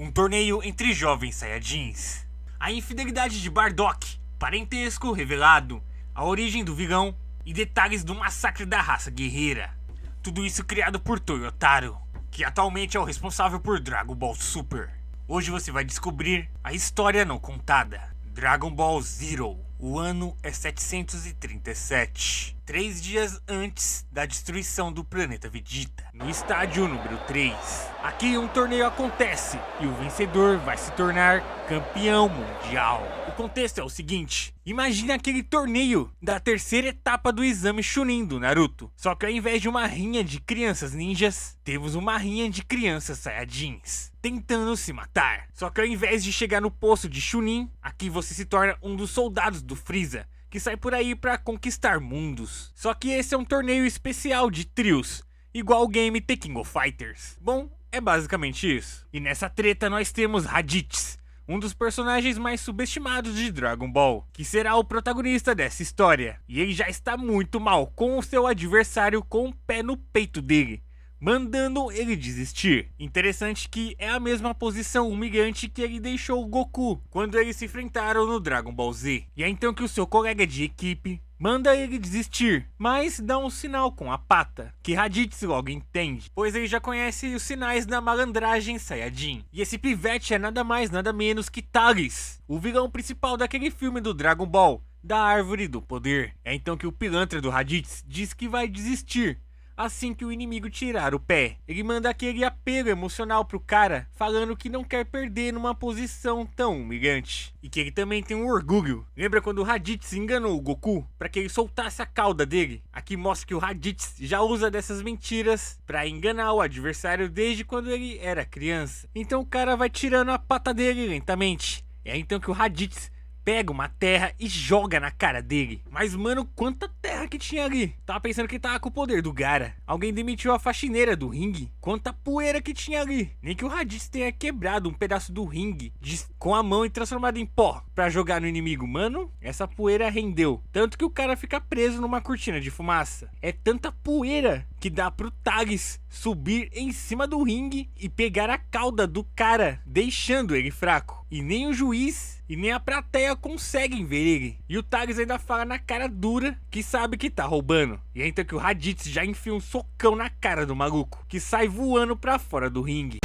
Um torneio entre jovens Saiyajins. A infidelidade de Bardock, parentesco revelado, a origem do vilão e detalhes do massacre da raça guerreira. Tudo isso criado por Toyotaro, que atualmente é o responsável por Dragon Ball Super. Hoje você vai descobrir a história não contada. Dragon Ball Zero. O ano é 737, 3 dias antes da destruição do planeta Vegeta, no estádio número 3. Aqui um torneio acontece e o vencedor vai se tornar campeão mundial. O contexto é o seguinte: imagine aquele torneio da terceira etapa do exame Chunin do Naruto, só que ao invés de uma rinha de crianças ninjas, temos uma rinha de crianças Saiyajins tentando se matar. Só que ao invés de chegar no poço de Chunin, aqui você se torna um dos soldados do Freeza, que sai por aí pra conquistar mundos. Só que esse é um torneio especial de trios, igual o game The King of Fighters. Bom, é basicamente isso. E nessa treta nós temos Raditz, um dos personagens mais subestimados de Dragon Ball, que será o protagonista dessa história. E ele já está muito mal com o seu adversário com o pé no peito dele, mandando ele desistir. Interessante que é a mesma posição humilhante que ele deixou o Goku quando eles se enfrentaram no Dragon Ball Z. E é então que o seu colega de equipe manda ele desistir, mas dá um sinal com a pata, que Raditz logo entende, pois ele já conhece os sinais da malandragem Saiyajin. E esse pivete é nada mais nada menos que Talis, o vilão principal daquele filme do Dragon Ball, da Árvore do Poder. É então que o pilantra do Raditz diz que vai desistir assim que o inimigo tirar o pé. Ele manda aquele apelo emocional pro cara, falando que não quer perder numa posição tão humilhante. E que ele também tem um orgulho. Lembra quando o Raditz enganou o Goku para que ele soltasse a cauda dele? Aqui mostra que o Raditz já usa dessas mentiras para enganar o adversário desde quando ele era criança. Então o cara vai tirando a pata dele lentamente. É então que o Raditz pega uma terra e joga na cara dele. Mas mano, quanta terra que tinha ali. Tava pensando que tava com o poder do Gaara. Alguém demitiu a faxineira do ringue. Quanta poeira que tinha ali. Nem que o Raditz tenha quebrado um pedaço do ringue com a mão e transformado em pó pra jogar no inimigo. Mano, essa poeira rendeu. Tanto que o cara fica preso numa cortina de fumaça. É tanta poeira que dá pro Talis subir em cima do ringue e pegar a cauda do cara, deixando ele fraco. E nem o juiz e nem a plateia conseguem ver ele. E o Talis ainda fala na cara dura que sabe que tá roubando. E é então que o Raditz já enfia um socão na cara do maluco, que sai voando pra fora do ringue.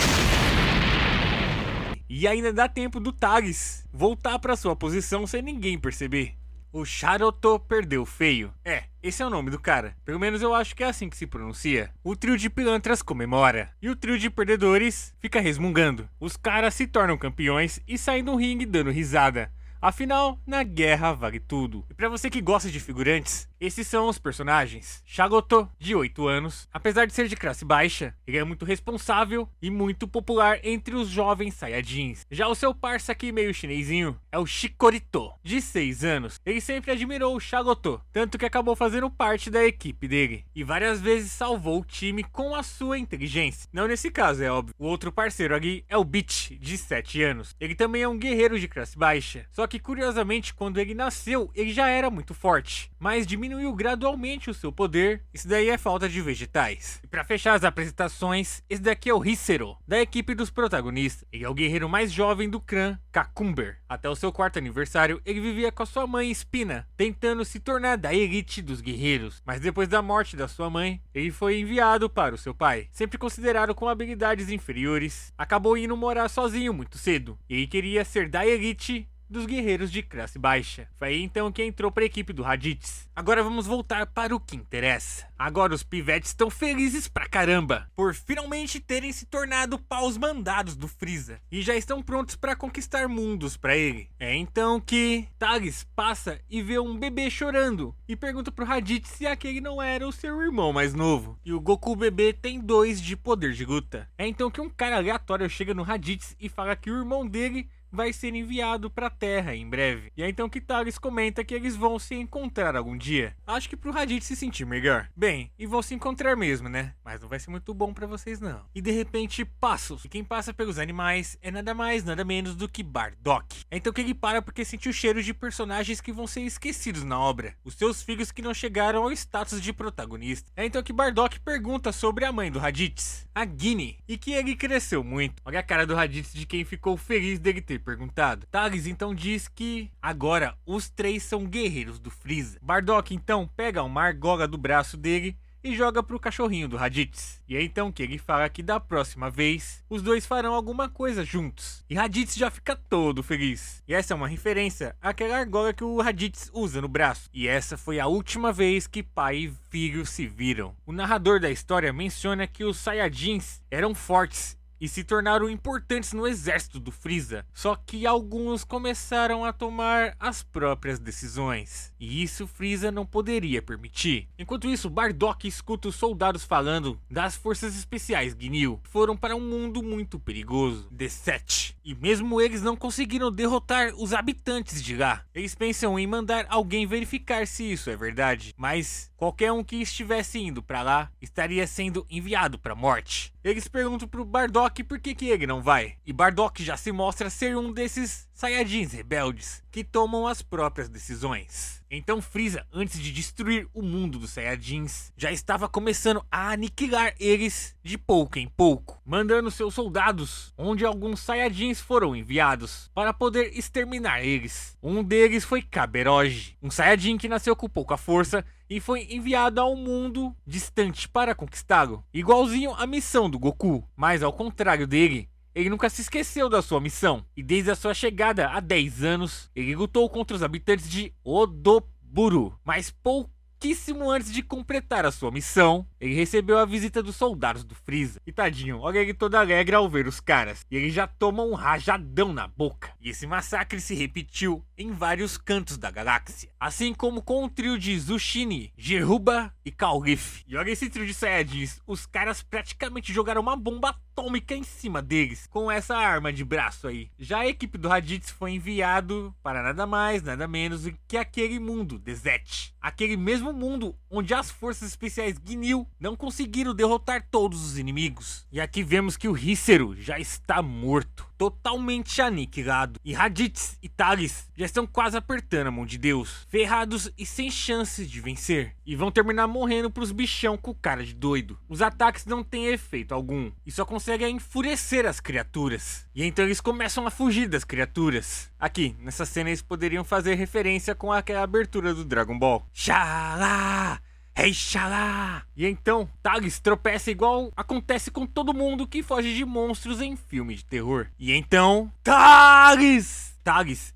E ainda dá tempo do Talis voltar pra sua posição sem ninguém perceber. O Charoto perdeu feio. Esse é o nome do cara. Pelo menos eu acho que é assim que se pronuncia. O trio de pilantras comemora. E o trio de perdedores fica resmungando. Os caras se tornam campeões e saem do ringue dando risada. Afinal, na guerra vale tudo. E pra você que gosta de figurantes, esses são os personagens. Chagoto, de 8 anos, apesar de ser de classe baixa, ele é muito responsável e muito popular entre os jovens Saiyajins. Já o seu parça aqui meio chinesinho é o Shikorito, de 6 anos. Ele sempre admirou o Chagoto, tanto que acabou fazendo parte da equipe dele. E várias vezes salvou o time com a sua inteligência. Não nesse caso, é óbvio. O outro parceiro aqui é o Beach, de 7 anos. Ele também é um guerreiro de classe baixa. Só que curiosamente, quando ele nasceu, ele já era muito forte, mas diminuiu gradualmente o seu poder. Isso daí é falta de vegetais. E pra fechar as apresentações, esse daqui é o Hissero, da equipe dos protagonistas. Ele é o guerreiro mais jovem do clã Kakumber. Até o seu 4º aniversário, ele vivia com a sua mãe Espina, tentando se tornar da elite dos guerreiros. Mas depois da morte da sua mãe, ele foi enviado para o seu pai. Sempre considerado com habilidades inferiores, acabou indo morar sozinho muito cedo. E ele queria ser da elite dos guerreiros de classe baixa. Foi aí então que entrou para a equipe do Raditz. Agora vamos voltar para o que interessa. Agora os pivetes estão felizes pra caramba por finalmente terem se tornado paus mandados do Freeza e já estão prontos para conquistar mundos para ele. É então que Talis passa e vê um bebê chorando e pergunta pro Raditz se aquele não era o seu irmão mais novo. E o Goku bebê tem 2 de poder de luta. É então que um cara aleatório chega no Raditz e fala que o irmão dele vai ser enviado pra Terra em breve. E aí então que Thales comenta que eles vão se encontrar algum dia. Acho que pro Raditz se sentir melhor. Bem, e vão se encontrar mesmo, né? Mas não vai ser muito bom pra vocês não. E de repente, passos. E quem passa pelos animais é nada mais, nada menos do que Bardock. É então que ele para porque sentiu cheiro de personagens que vão ser esquecidos na obra. Os seus filhos que não chegaram ao status de protagonista. É então que Bardock pergunta sobre a mãe do Raditz, a Guinea, e que ele cresceu muito. Olha a cara do Raditz de quem ficou feliz dele ter perguntado. Thales então diz que agora os três são guerreiros do Frieza. Bardock então pega uma argola do braço dele e joga pro cachorrinho do Raditz. E é então que ele fala que da próxima vez, os dois farão alguma coisa juntos. E Raditz já fica todo feliz. E essa é uma referência àquela argola que o Raditz usa no braço. E essa foi a última vez que pai e filho se viram. O narrador da história menciona que os Saiyajins eram fortes e se tornaram importantes no exército do Frieza. Só que alguns começaram a tomar as próprias decisões, e isso Frieza não poderia permitir. Enquanto isso, Bardock escuta os soldados falando das forças especiais Ginyu, que foram para um mundo muito perigoso, The-7. E mesmo eles não conseguiram derrotar os habitantes de lá. Eles pensam em mandar alguém verificar se isso é verdade, mas qualquer um que estivesse indo para lá estaria sendo enviado para a morte. Eles perguntam pro Bardock por que ele não vai. E Bardock já se mostra ser um desses Saiyajins rebeldes que tomam as próprias decisões. Então Frieza, antes de destruir o mundo dos Saiyajins, já estava começando a aniquilar eles de pouco em pouco, mandando seus soldados onde alguns Saiyajins foram enviados para poder exterminar eles. Um deles foi Kaberoge, um Saiyajin que nasceu com pouca força e foi enviado a um mundo distante para conquistá-lo, igualzinho à missão do Goku, mas ao contrário dele, ele nunca se esqueceu da sua missão, e desde a sua chegada há 10 anos, ele lutou contra os habitantes de Odoburu, mas pouquíssimo antes de completar a sua missão, ele recebeu a visita dos soldados do Frieza. E tadinho, olha ele todo alegre ao ver os caras, e ele já toma um rajadão na boca. E esse massacre se repetiu em vários cantos da galáxia, assim como com o trio de Zushini, Jeruba e Cauliffe. E olha esse trio de Saiyajins, os caras praticamente jogaram uma bomba atômica em cima deles, com essa arma de braço aí. Já a equipe do Raditz foi enviado para nada mais, nada menos do que aquele mundo, The-7. Aquele mesmo mundo onde as forças especiais Ginyu não conseguiram derrotar todos os inimigos. E aqui vemos que o Hissero já está morto, totalmente aniquilado. E Raditz e Thales já estão quase apertando a mão de Deus, ferrados e sem chances de vencer. E vão terminar morrendo pros bichão com cara de doido. Os ataques não têm efeito algum, e só conseguem enfurecer as criaturas. E então eles começam a fugir das criaturas. Aqui, nessa cena eles poderiam fazer referência com aquela abertura do Dragon Ball. Xalá! Hey, xalá! E então, Thales tropeça igual acontece com todo mundo que foge de monstros em filme de terror. E então, Thales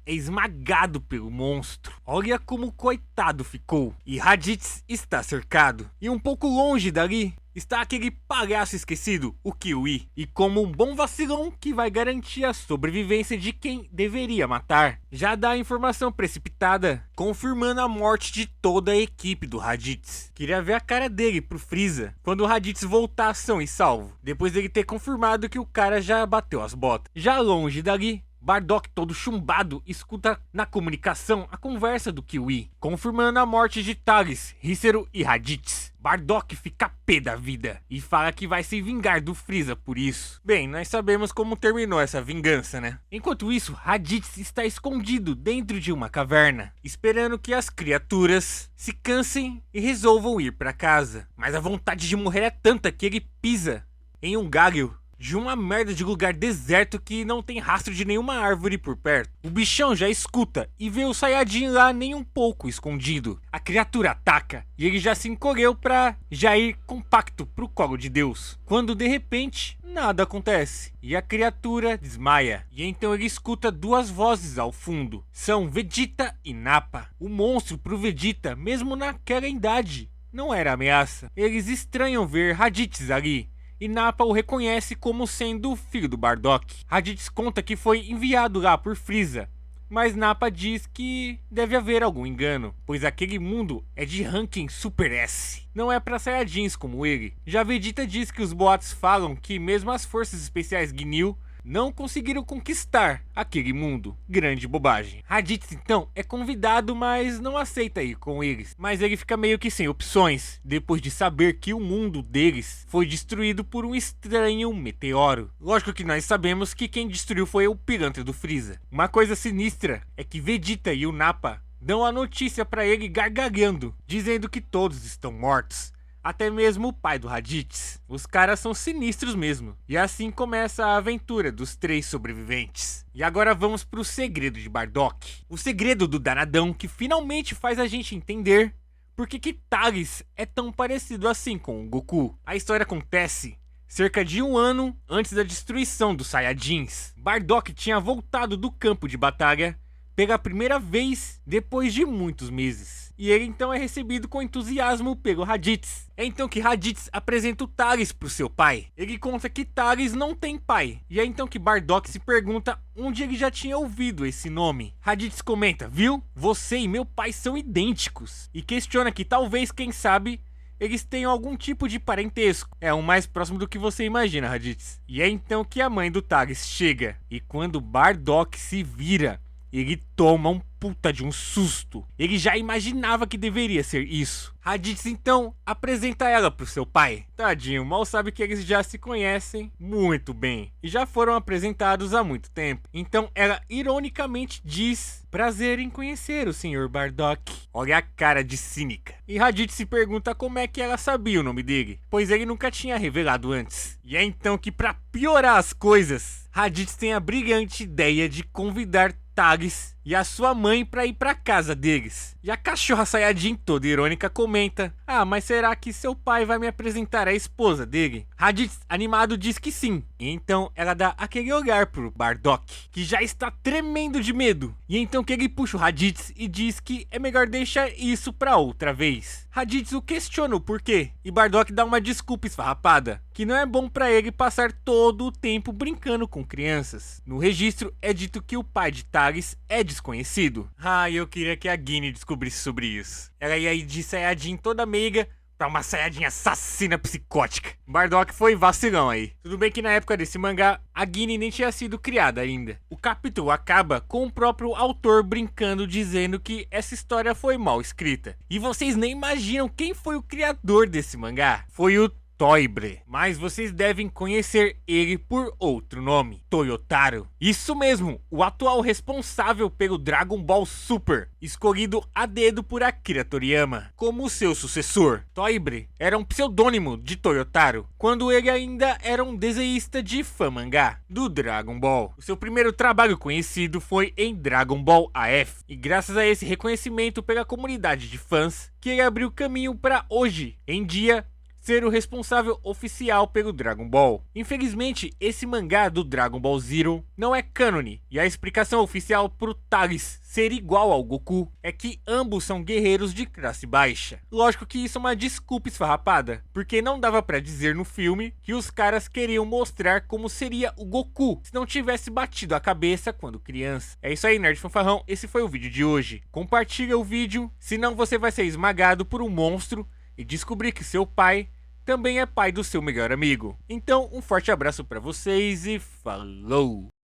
é esmagado pelo monstro. Olha como o coitado ficou. E Raditz está cercado. E um pouco longe dali está aquele palhaço esquecido, o Kiwi. E como um bom vacilão que vai garantir a sobrevivência de quem deveria matar, já dá a informação precipitada, confirmando a morte de toda a equipe do Raditz. Queria ver a cara dele pro Frieza quando o Raditz voltar são e salvo, depois dele ter confirmado que o cara já bateu as botas. Já longe dali, Bardock, todo chumbado, escuta na comunicação a conversa do Kiwi, confirmando a morte de Thales, Hissero e Raditz. Bardock fica pé da vida e fala que vai se vingar do Frieza por isso. Bem, nós sabemos como terminou essa vingança, né? Enquanto isso, Raditz está escondido dentro de uma caverna, esperando que as criaturas se cansem e resolvam ir para casa. Mas a vontade de morrer é tanta que ele pisa em um galho de uma merda de lugar deserto que não tem rastro de nenhuma árvore por perto. O bichão já escuta e vê o Saiyajin lá nem um pouco escondido. A criatura ataca e ele já se encolheu pra já ir compacto pro colo de Deus, quando de repente nada acontece e a criatura desmaia. E então ele escuta duas vozes ao fundo, são Vegeta e Nappa. O monstro pro Vegeta, mesmo naquela idade, não era ameaça. Eles estranham ver Raditz ali, e Nappa o reconhece como sendo o filho do Bardock. Raditz conta que foi enviado lá por Frieza, mas Nappa diz que deve haver algum engano, pois aquele mundo é de ranking Super S, não é para Saiyajins como ele. Já Vegeta diz que os boatos falam que mesmo as forças especiais Ginyu não conseguiram conquistar aquele mundo. Grande bobagem. Raditz então é convidado, mas não aceita ir com eles. Mas ele fica meio que sem opções, depois de saber que o mundo deles foi destruído por um estranho meteoro. Lógico que nós sabemos que quem destruiu foi o pilantra do Freeza. Uma coisa sinistra é que Vegeta e o Nappa dão a notícia pra ele gargalhando, dizendo que todos estão mortos. Até mesmo o pai do Raditz. Os caras são sinistros mesmo. E assim começa a aventura dos 3 sobreviventes. E agora vamos pro segredo de Bardock. O segredo do danadão que finalmente faz a gente entender por que Thales é tão parecido assim com o Goku. A história acontece cerca de 1 ano antes da destruição dos Saiyajins. Bardock tinha voltado do campo de batalha pela primeira vez depois de muitos meses. E ele então é recebido com entusiasmo pelo Raditz. É então que Raditz apresenta o Thales pro seu pai. Ele conta que Thales não tem pai. E é então que Bardock se pergunta onde ele já tinha ouvido esse nome. Raditz comenta, viu? Você e meu pai são idênticos. E questiona que talvez, quem sabe, eles tenham algum tipo de parentesco. É o mais próximo do que você imagina, Raditz. E é então que a mãe do Thales chega. E quando Bardock se vira, ele toma um puta de um susto. Ele já imaginava que deveria ser isso. Raditz então apresenta ela pro seu pai. Tadinho, mal sabe que eles já se conhecem muito bem e já foram apresentados há muito tempo. Então ela ironicamente diz: prazer em conhecer o Sr. Bardock. Olha a cara de cínica. E Raditz se pergunta como é que ela sabia o nome dele, pois ele nunca tinha revelado antes. E é então que, pra piorar as coisas, Raditz tem a brilhante ideia de convidar Thales e a sua mãe pra ir pra casa deles. E a cachorra Saiyajin, toda irônica, comenta: ah, mas será que seu pai vai me apresentar a esposa dele? Raditz, animado, diz que sim. E então ela dá aquele olhar pro Bardock, que já está tremendo de medo. E então que ele puxa o Raditz e diz que é melhor deixar isso pra outra vez. Raditz o questiona o porquê, e Bardock dá uma desculpa esfarrapada, que não é bom pra ele passar todo o tempo brincando com crianças. No registro é dito que o pai de Thales é desconhecido. Ah, eu queria que a Guine descobrisse sobre isso. Ela ia ir de Saiyajin toda meiga pra uma Saiyajin assassina psicótica. Bardock foi vacilão aí. Tudo bem que na época desse mangá, a Guine nem tinha sido criada ainda. O capítulo acaba com o próprio autor brincando, dizendo que essa história foi mal escrita. E vocês nem imaginam quem foi o criador desse mangá. Foi o Toibre, mas vocês devem conhecer ele por outro nome, Toyotaro. Isso mesmo, o atual responsável pelo Dragon Ball Super, escolhido a dedo por Akira Toriyama como seu sucessor. Toibre era um pseudônimo de Toyotaro, quando ele ainda era um desenhista de fã mangá do Dragon Ball. O seu primeiro trabalho conhecido foi em Dragon Ball AF, e graças a esse reconhecimento pela comunidade de fãs, que ele abriu caminho para hoje em dia ser o responsável oficial pelo Dragon Ball. Infelizmente, esse mangá do Dragon Ball Zero não é cânone, e a explicação oficial pro Thales ser igual ao Goku é que ambos são guerreiros de classe baixa. Lógico que isso é uma desculpa esfarrapada, porque não dava pra dizer no filme que os caras queriam mostrar como seria o Goku se não tivesse batido a cabeça quando criança. É isso aí, Nerd Fanfarrão, esse foi o vídeo de hoje. Compartilha o vídeo, senão você vai ser esmagado por um monstro e descobrir que seu pai também é pai do seu melhor amigo. Então, um forte abraço pra vocês e falou!